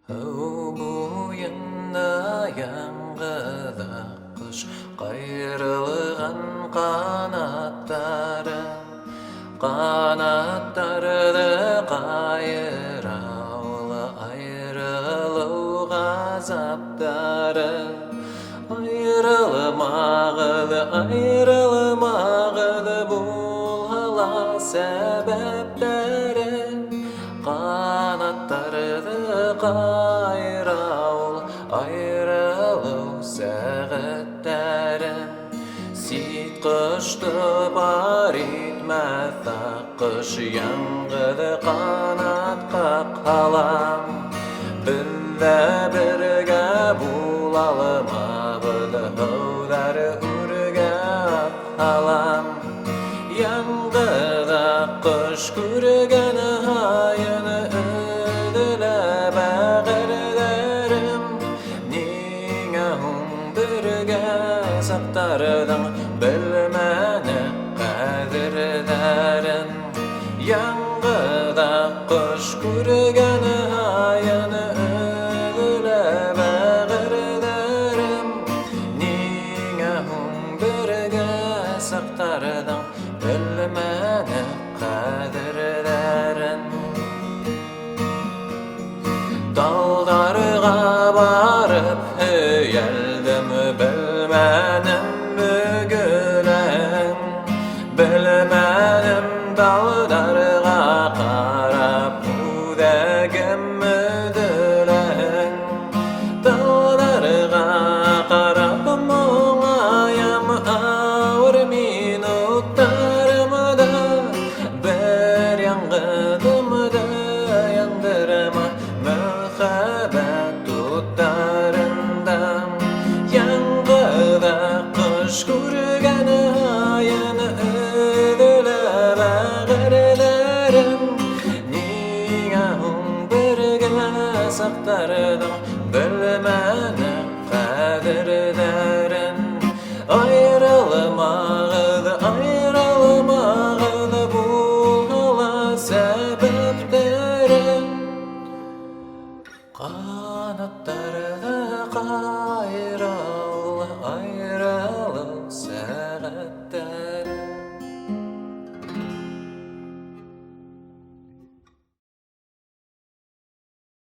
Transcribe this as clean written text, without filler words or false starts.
Бойында яңғыда құш қайрылған қанаттарды қайыраулы айрылу ғазаптары айрылмағыды бұл ала сәбәптері қанаттарды қайраул айрылу сәғаттері ситқышты бар итмәт аққыш яңғыды қанатқа қалам білді бірге бұлалы мабыды ғаудар үрге алам яңғыды аққыш көргені айыны үділі бәғірдерім неңе бірге сақтардың білмәні қадірдерін яңғыда құш көргені айыны үділі бәғірдерім неңе бірге сақтардың білмәні қадірдерін талдарға барып үйелдім білмәнім бүгілің білмәнім талдарға қарап күдігім үділің талдарға қарап мұңаям ауыр минуттарымды бір яңғыдымды яндырма мұхаббат оттарында яңғыда құш көргені айыны үділі бәғірдерім неңе бірге сақтардың білмәні қадірдерін айрылмағыды бұл ала сәбәптерін қанаттарды қайра